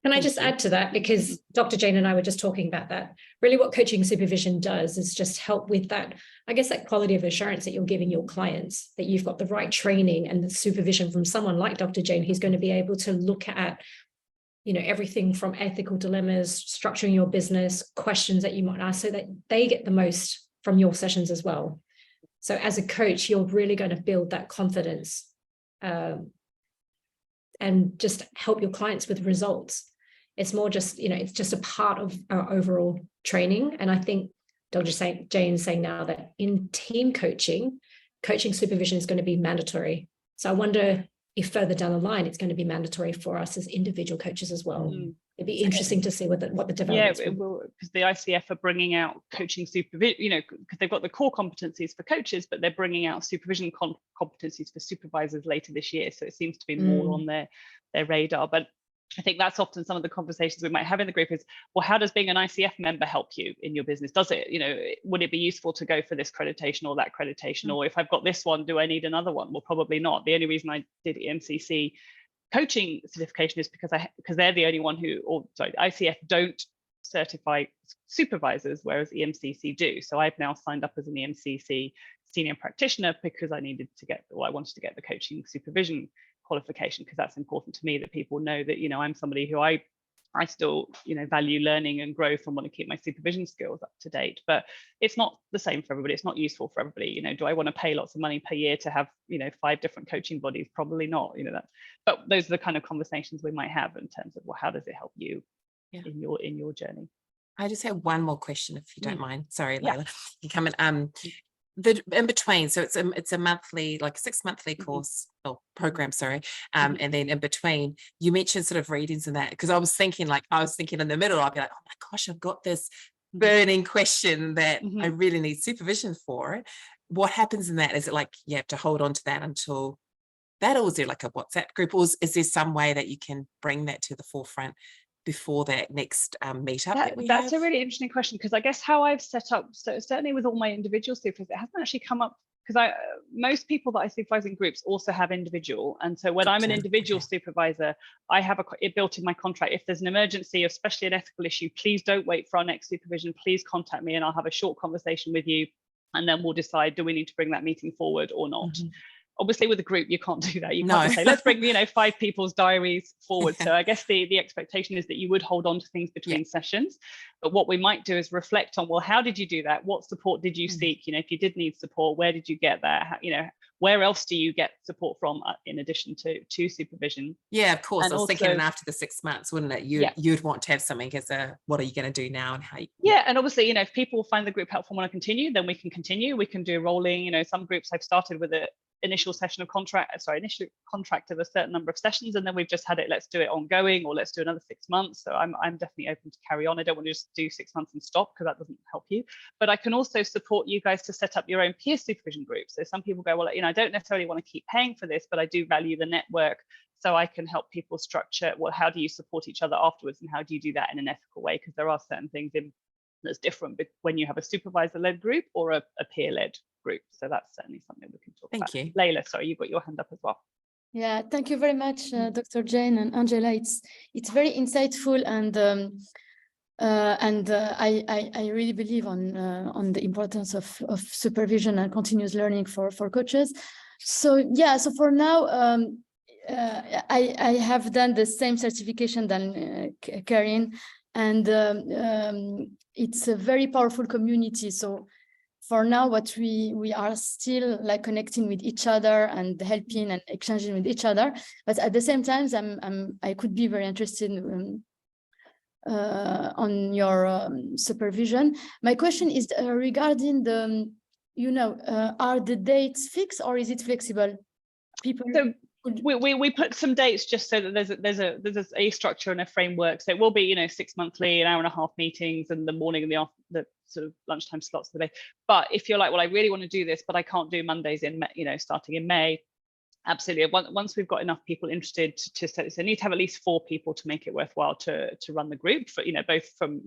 Can I just add to that, because Dr. Jane and I were just talking about that. Really what coaching supervision does is just help with that, I guess, that quality of assurance that you're giving your clients, that you've got the right training and the supervision from someone like Dr. Jane, who's going to be able to look at, everything from ethical dilemmas, structuring your business, questions that you might ask, so that they get the most from your sessions as well. So as a coach, you're really going to build that confidence and just help your clients with results. It's more just, it's just a part of our overall training. And I think Dr. Jane is saying now that in team coaching supervision is going to be mandatory. So I wonder if further down the line, it's going to be mandatory for us as individual coaches as well. It'd be interesting to see what the developments will. Because the ICF are bringing out coaching supervision, because they've got the core competencies for coaches, but they're bringing out supervision competencies for supervisors later this year. So it seems to be more on their radar. But I think that's often some of the conversations we might have in the group is, well, how does being an ICF member help you in your business? Does it, would it be useful to go for this accreditation or that accreditation? Or if I've got this one, do I need another one? Well, probably not. The only reason I did EMCC coaching certification is because they're the only one ICF don't certify supervisors, whereas EMCC do. So I've now signed up as an EMCC senior practitioner because I wanted to get the coaching supervision qualification, because that's important to me, that people know that I'm somebody who I still value learning and growth and want to keep my supervision skills up to date. But it's not the same for everybody. It's not useful for everybody. Do I want to pay lots of money per year to have 5 different coaching bodies? Probably not. But those are the kind of conversations we might have in terms of, well, how does it help you in your journey? I just have one more question, if you don't mind. Sorry, Layla. You come in. The in between, so it's a monthly, like a 6-monthly course or program, sorry, and then in between you mentioned sort of readings and that, because I was thinking in the middle, I'll be like, oh my gosh, I've got this burning question that I really need supervision for. What happens in that? Is it like you have to hold on to that until that, or is there like a WhatsApp group, or is there some way that you can bring that to the forefront before that next meetup? That's a really interesting question, because I guess how I've set up, so certainly with all my individual supervisors, it hasn't actually come up, because most people that I supervise in groups also have individual, and so when I'm an individual supervisor, I have it built in my contract. If there's an emergency, especially an ethical issue, please don't wait for our next supervision. Please contact me, and I'll have a short conversation with you, and then we'll decide, do we need to bring that meeting forward or not? Obviously, with a group, you can't do that. You can't say, let's bring 5 people's diaries forward. So I guess the expectation is that you would hold on to things between sessions. But what we might do is reflect on, well, how did you do that? What support did you seek? If you did need support, where did you get that? Where else do you get support from in addition to supervision? Yeah, of course. And I was thinking after the 6 months, wouldn't it? You'd want to have something as what are you going to do now, and how you... and obviously, if people find the group helpful and want to continue, then we can continue. We can do rolling. Some groups I've started with a initial contract of a certain number of sessions, and then we've just had it, let's do it ongoing, or let's do another 6 months. So I'm definitely open to carry on. I don't want to just do 6 months and stop, because that doesn't help you. But I can also support you guys to set up your own peer supervision group. So some people go, well, I don't necessarily want to keep paying for this, but I do value the network. So I can help people structure, well, how do you support each other afterwards, and how do you do that in an ethical way? Because there are certain things that's different when you have a supervisor-led group or a peer-led group. So that's certainly something we can talk about. Thank you. Layla, sorry, you've got your hand up as well. Yeah, thank you very much, Dr. Jane and Angela. It's very insightful, and I really believe on the importance of supervision and continuous learning for coaches. So for now, I have done the same certification than Karin, and it's a very powerful community. So for now, what we are still like connecting with each other and helping and exchanging with each other. But at the same time, I could be very interested on your supervision. My question is regarding the, are the dates fixed, or is it flexible? So we put some dates just so that there's a structure and a framework. So it will be 6 monthly, an hour-and-a-half meetings, and the morning and the sort of lunchtime slots of the day. But if you're like, well, I really want to do this, but I can't do Mondays in starting in May, Absolutely. Once we've got enough people interested to set this, I need to have at least 4 people to make it worthwhile to run the group, for, you know, both from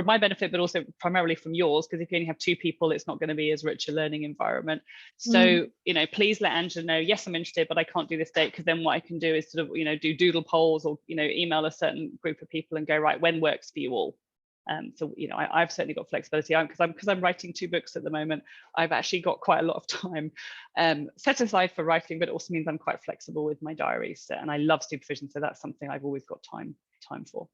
my benefit, but also primarily from yours, because if you only have 2 people, it's not going to be as rich a learning environment. So, you know, please let Angela know, yes, I'm interested, but I can't do this date, because then what I can do is sort of, you know, do doodle polls, or, you know, email a certain group of people and go, right, when works for you all? So, you know, I've certainly got flexibility, because I'm writing 2 books at the moment. I've actually got quite a lot of time set aside for writing, but it also means I'm quite flexible with my diaries, and I love supervision, so that's something I've always got time for.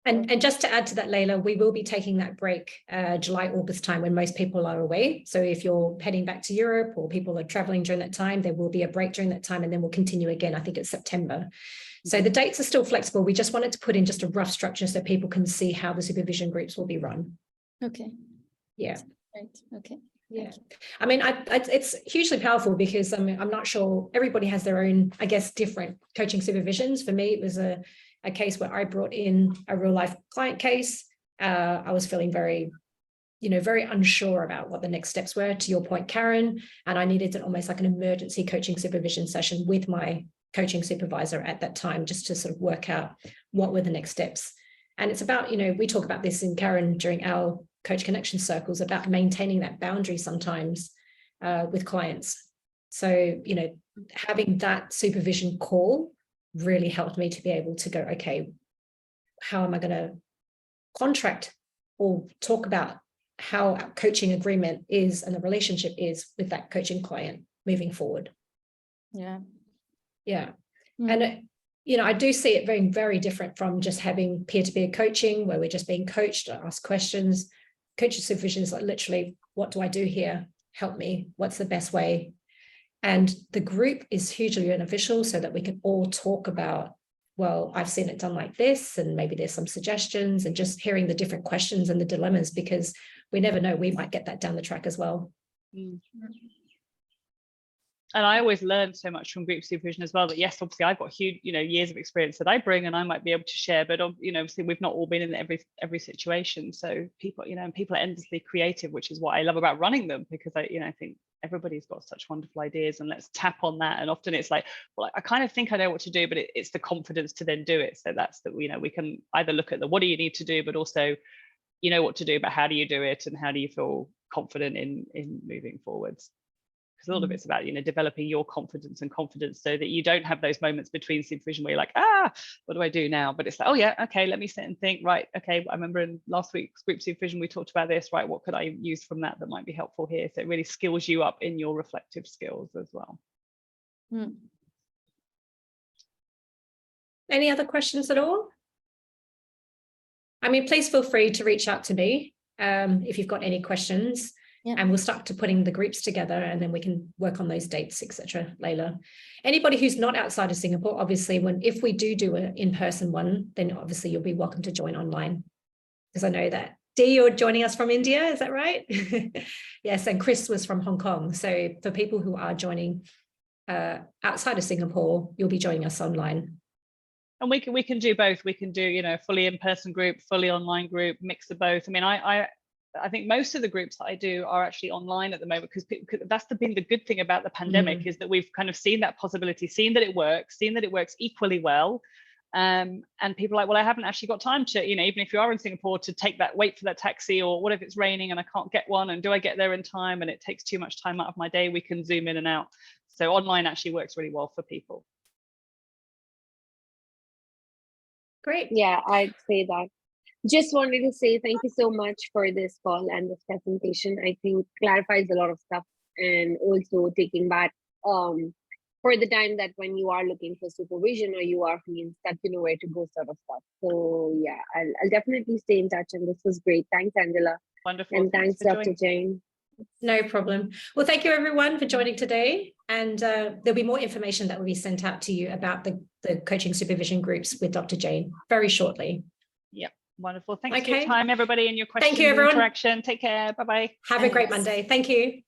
And just to add to that, Layla, we will be taking that break July, August time, when most people are away. So if you're heading back to Europe, or people are traveling during that time, there will be a break during that time, and then we'll continue again. I think it's September. So the dates are still flexible. We just wanted to put in just a rough structure so people can see how the supervision groups will be run. Okay. Yeah. Right. Okay. Yeah. I mean, it's hugely powerful, because I mean, I'm not sure, everybody has their own, I guess, different coaching supervisions. For me, it was a case where I brought in a real life client case. I was feeling very, you know, very unsure about what the next steps were, to your point, Karen, and I needed almost like an emergency coaching supervision session with my coaching supervisor at that time, just to sort of work out what were the next steps. And it's about, you know, we talk about this in Karen during our Coach Connection circles, about maintaining that boundary sometimes with clients. So, you know, having that supervision call really helped me to be able to go, okay, how am I going to contract or talk about how our coaching agreement is and the relationship is with that coaching client moving forward? Yeah. Yeah. And, you know, I do see it very, very different from just having peer-to-peer coaching, where we're just being coached, ask questions. Coaching supervision is like, literally, what do I do here? Help me. What's the best way? And the group is hugely beneficial, so that we can all talk about, well, I've seen it done like this, and maybe there's some suggestions, and just hearing the different questions and the dilemmas, because we never know, we might get that down the track as well. And I always learn so much from group supervision as well, that yes, obviously I've got huge, you know, years of experience that I bring, and I might be able to share, but you know, obviously we've not all been in every situation. So people, you know, and people are endlessly creative, which is what I love about running them, because I think everybody's got such wonderful ideas, and let's tap on that. And often it's like, well, I kind of think I know what to do, but it's the confidence to then do it. So that's the, you know, we can either look at the what do you need to do, but also, you know what to do, but how do you do it, and how do you feel confident in moving forwards? Because a lot of it's about, you know, developing your confidence, so that you don't have those moments between supervision where you're like, what do I do now? But it's like, oh yeah, okay, let me sit and think, right, okay, I remember in last week's group supervision we talked about this, right, what could I use from that might be helpful here? So it really skills you up in your reflective skills as well. Any other questions at all? I mean, please feel free to reach out to me if you've got any questions. Yeah. And we'll start to putting the groups together, and then we can work on those dates, etc. Layla, anybody who's not outside of Singapore, obviously, if we do an in-person one, then obviously you'll be welcome to join online, because I know that Dee, you're joining us from India, is that right? Yes, and Chris was from Hong Kong. So for people who are joining outside of Singapore, you'll be joining us online. And we can do both. We can do, you know, fully in-person group, fully online group, mix of both. I mean, I think most of the groups that I do are actually online at the moment, because that's been the good thing about the pandemic, is that we've kind of seen that possibility, seen that it works equally well. And people are like, well, I haven't actually got time to, you know, even if you are in Singapore, to wait for that taxi, or what if it's raining and I can't get one, and do I get there in time and it takes too much time out of my day? We can zoom in and out. So online actually works really well for people. Great. Yeah, I'd say that. Just wanted to say thank you so much for this call and this presentation. I think clarifies a lot of stuff, and also taking back for the time that when you are looking for supervision, or you are feeling stuck, you know where to go, sort of stuff. So yeah, I'll definitely stay in touch, and this was great. Thanks, Angela. Wonderful. And thanks Dr. Jane. No problem. Well, thank you everyone for joining today. And there'll be more information that will be sent out to you about the coaching supervision groups with Dr. Jane very shortly. Yep. Wonderful. Thanks for your time, everybody, and your questions. Thank you, everyone. Interaction. Take care. Bye-bye. Have a great Monday. Thank you.